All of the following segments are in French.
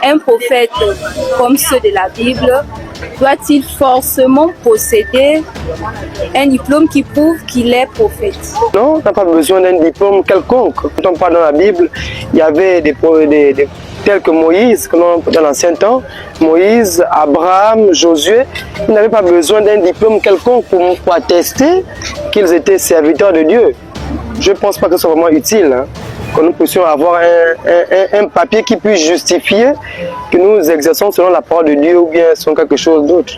un prophète comme ceux de la Bible doit-il forcément posséder un diplôme qui prouve qu'il est prophète? Non, on n'a pas besoin d'un diplôme quelconque. Quand on parle dans la Bible, il y avait des tels que Moïse, dans l'ancien temps, Moïse, Abraham, Josué, ils n'avaient pas besoin d'un diplôme quelconque pour attester qu'ils étaient serviteurs de Dieu. Je ne pense pas que ce soit vraiment utile, hein, que nous puissions avoir un papier qui puisse justifier que nous exerçons selon la parole de Dieu ou bien selon quelque chose d'autre.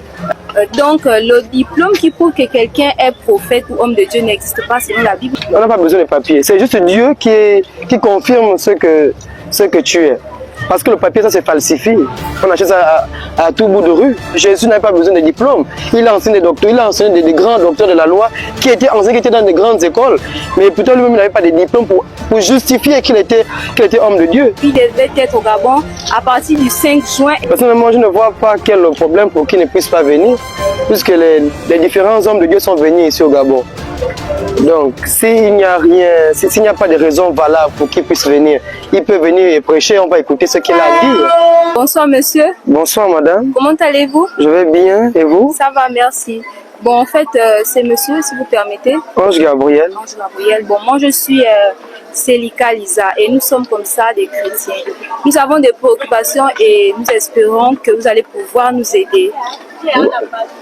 Donc, le diplôme qui prouve que quelqu'un est prophète ou homme de Dieu n'existe pas selon la Bible? On n'a pas besoin de papier. C'est juste Dieu qui confirme ce que tu es. Parce que le papier, ça se falsifie. On achète ça à tout bout de rue. Jésus n'avait pas besoin de diplôme. Il a enseigné des docteurs, il a enseigné des grands docteurs de la loi qui étaient dans des grandes écoles. Mais plutôt lui-même, il n'avait pas de diplôme pour justifier qu'il était homme de Dieu. Il devait être au Gabon à partir du 5 juin. Personnellement, je ne vois pas quel est le problème pour qu'il ne puisse pas venir, puisque les différents hommes de Dieu sont venus ici au Gabon. Donc, s'il n'y a pas de raison valable pour qu'il puisse venir, il peut venir et prêcher, on va écouter ce qu'il a à dire. Bonsoir monsieur. Bonsoir madame. Comment allez-vous? Je vais bien, et vous? Ça va, merci. Bon, en fait, c'est monsieur, si vous permettez. Ange Gabriel. Ange Gabriel. Bon, moi je suis Célika Lisa et nous sommes comme ça des chrétiens. Nous avons des préoccupations et nous espérons que vous allez pouvoir nous aider.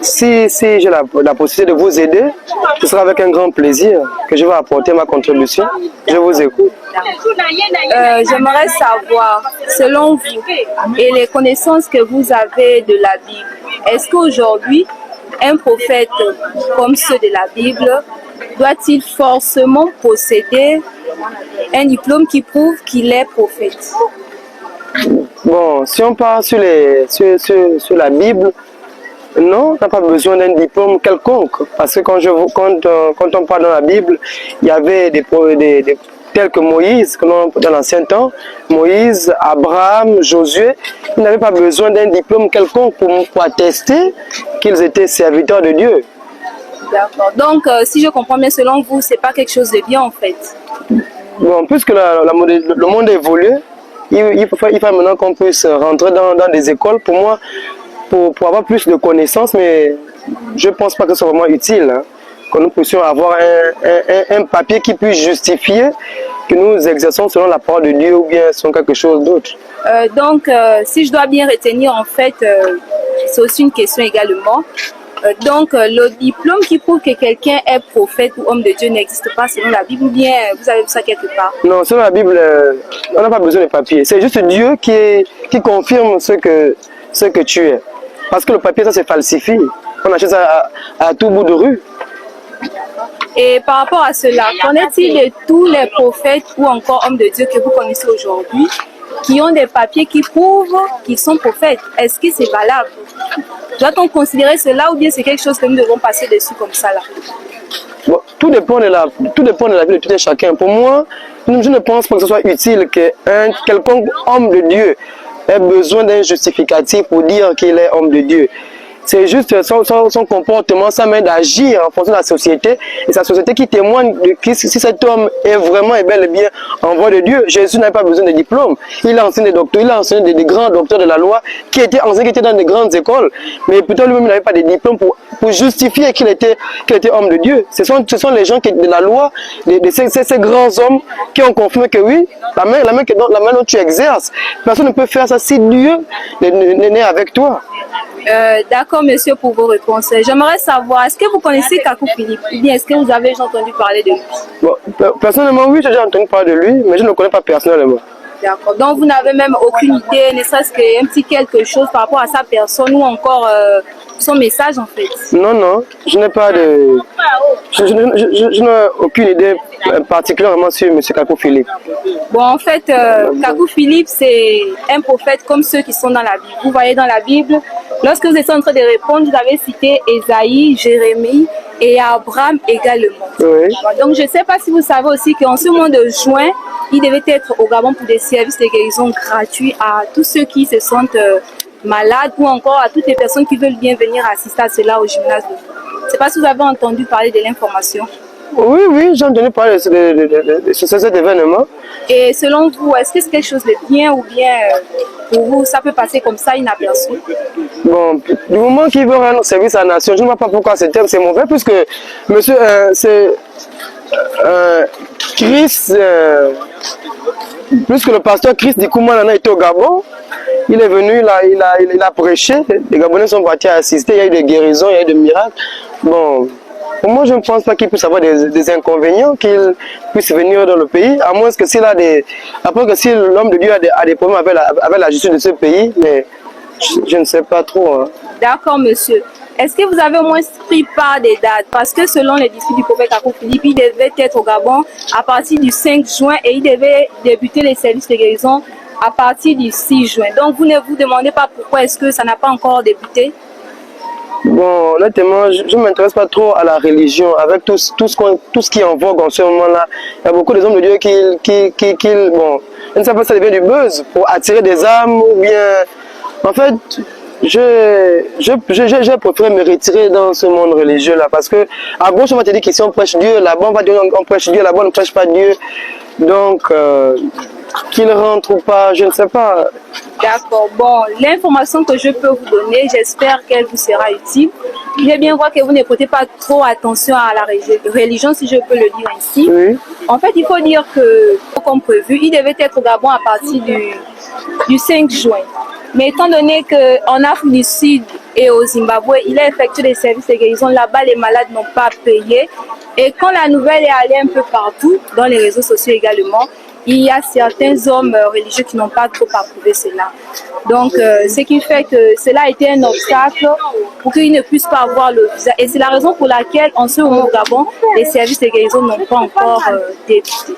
Si j'ai la possibilité de vous aider, ce sera avec un grand plaisir que je vais apporter ma contribution. Je vous écoute. J'aimerais savoir, selon vous et les connaissances que vous avez de la Bible, est-ce qu'aujourd'hui, un prophète comme ceux de la Bible doit-il forcément posséder un diplôme qui prouve qu'il est prophète? Bon, si on part sur la Bible, non, on n'a pas besoin d'un diplôme quelconque. Parce que quand on parle dans la Bible, il y avait des tels que Moïse, dans l'ancien temps, Moïse, Abraham, Josué, ils n'avaient pas besoin d'un diplôme quelconque pour attester qu'ils étaient serviteurs de Dieu. D'accord. Donc, si je comprends bien, selon vous, c'est pas quelque chose de bien en fait. Bon, puisque le monde évolue, il faut maintenant qu'on puisse rentrer dans des écoles. Pour moi, pour avoir plus de connaissances, mais je ne pense pas que ce soit vraiment utile, hein, que nous puissions avoir un papier qui puisse justifier que nous exerçons selon la parole de Dieu ou bien selon quelque chose d'autre. Donc, si je dois bien retenir, en fait, c'est aussi une question également. Donc, le diplôme qui prouve que quelqu'un est prophète ou homme de Dieu n'existe pas selon la Bible, ou bien vous avez vu ça quelque part? Non, selon la Bible, on n'a pas besoin de papier. C'est juste Dieu qui confirme ce que tu es. Parce que le papier, ça se falsifie. On achète ça à tout bout de rue. Et par rapport à cela, qu'en est-il de tous les prophètes ou encore hommes de Dieu que vous connaissez aujourd'hui qui ont des papiers qui prouvent qu'ils sont prophètes? Est-ce que c'est valable? Doit-on considérer cela ou bien c'est quelque chose que nous devons passer dessus comme ça là? Bon, tout dépend de la vie de tout un chacun. Pour moi, je ne pense pas que ce soit utile qu'un quelconque homme de Dieu ait besoin d'un justificatif pour dire qu'il est homme de Dieu. C'est juste son comportement, sa manière d'agir en fonction de la société et sa société qui témoigne de si cet homme est vraiment et bel et bien en voie de Dieu. Jésus n'avait pas besoin de diplôme. Il a enseigné des docteurs, il a enseigné des grands docteurs de la loi qui étaient dans des grandes écoles. Mais plutôt lui-même n'avait pas de diplôme pour justifier qu'il était homme de Dieu. Ce sont les gens de la loi, ces grands hommes qui ont confirmé que oui, la main dont tu exerces, personne ne peut faire ça si Dieu n'est avec toi. D'accord, monsieur, pour vos réponses. J'aimerais savoir, est-ce que vous connaissez Kakou Philippe ou bien est-ce que vous avez déjà entendu parler de lui? Bon, personnellement, oui, j'ai déjà entendu parler de lui, mais je ne le connais pas personnellement. D'accord. Donc, vous n'avez même aucune idée, ne serait-ce qu'un petit quelque chose par rapport à sa personne ou encore son message, en fait? Non, je n'ai pas de... Je n'ai aucune idée particulièrement sur M. Kakou Philippe. Bon, en fait, Kakou Philippe, c'est un prophète comme ceux qui sont dans la Bible. Vous voyez dans la Bible, lorsque vous étiez en train de répondre, vous avez cité Ésaïe, Jérémie et Abraham également. Oui. Donc, je ne sais pas si vous savez aussi qu'en ce mois de juin, il devait être au Gabon pour des services de guérison gratuits à tous ceux qui se sentent malades ou encore à toutes les personnes qui veulent bien venir assister à cela au gymnase. Je ne sais pas si vous avez entendu parler de l'information. Oui, oui, j'ai entendu parler de cet événement. Et selon vous, est-ce que c'est quelque chose de bien ou bien pour vous, ça peut passer comme ça inaperçu? Bon, du moment qu'il veut rendre service à la nation, je ne vois pas pourquoi ce terme c'est mauvais, puisque monsieur, c'est Chris, puisque le pasteur Chris Dikoumana était au Gabon, il est venu, il a prêché, les Gabonais sont partis assister, il y a eu des guérisons, il y a eu des miracles. Bon, pour moi, je ne pense pas qu'il puisse avoir des inconvénients, qu'il puisse venir dans le pays, à moins que s'il a des... Après que si l'homme de Dieu a des problèmes avec la justice de ce pays, mais je ne sais pas trop. Hein. D'accord, monsieur. Est-ce que vous avez au moins pris part des dates? Parce que selon les disciples du prophète Kakou Philippe, il devait être au Gabon à partir du 5 juin et il devait débuter les services de guérison à partir du 6 juin. Donc vous ne vous demandez pas pourquoi est-ce que ça n'a pas encore débuté? Bon, honnêtement, je ne m'intéresse pas trop à la religion. Avec tout ce qui est en vogue en ce moment-là, il y a beaucoup d'hommes de Dieu qui bon, je ne sais pas si ça devient du buzz pour attirer des âmes ou bien... En fait, j'ai préféré me retirer dans ce monde religieux-là parce que à gauche, on va te dire qu'ici on prêche Dieu, là-bas, on va dire on prêche Dieu, là-bas, on ne prêche pas Dieu. Donc, qu'il rentre ou pas, je ne sais pas. D'accord. Bon, l'information que je peux vous donner, j'espère qu'elle vous sera utile. J'ai bien voir que vous ne prêtez pas trop attention à la religion, si je peux le dire ainsi. Oui. En fait, il faut dire que, comme prévu, il devait être au Gabon à partir du 5 juin. Mais étant donné qu'en Afrique du Sud et au Zimbabwe, il a effectué des services de guérison. Là-bas, les malades n'ont pas payé. Et quand la nouvelle est allée un peu partout, dans les réseaux sociaux également, il y a certains hommes religieux qui n'ont pas trop approuvé cela. Donc, ce qui fait que cela a été un obstacle pour qu'ils ne puissent pas avoir le visa. Et c'est la raison pour laquelle, en ce moment au Gabon, les services de guérison n'ont pas encore débuté.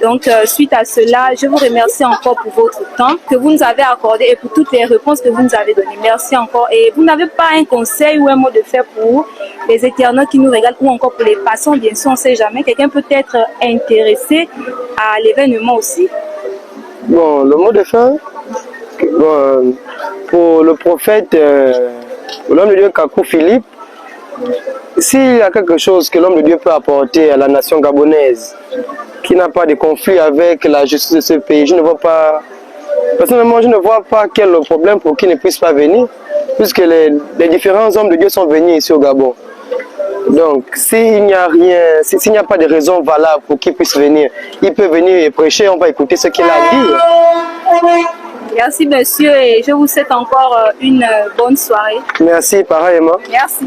Donc, suite à cela, je vous remercie encore pour votre temps que vous nous avez accordé et pour toutes les réponses que vous nous avez données. Merci encore. Et vous n'avez pas un conseil ou un mot de fait pour les internautes qui nous regardent ou encore pour les passants, bien sûr, on ne sait jamais. Quelqu'un peut être intéressé à l'événement aussi. Bon, le mot de fin, bon, pour le prophète, l'homme de Dieu Kakou Philippe, s'il y a quelque chose que l'homme de Dieu peut apporter à la nation gabonaise, qui n'a pas de conflit avec la justice de ce pays, je ne vois pas, personnellement, je ne vois pas quel est le problème pour qu'il ne puisse pas venir, puisque les différents hommes de Dieu sont venus ici au Gabon. Donc, s'il n'y a rien, s'il n'y a pas de raison valable pour qu'il puisse venir, il peut venir et prêcher, on va écouter ce qu'il a à dire. Merci, monsieur, et je vous souhaite encore une bonne soirée. Merci, pareillement. Merci.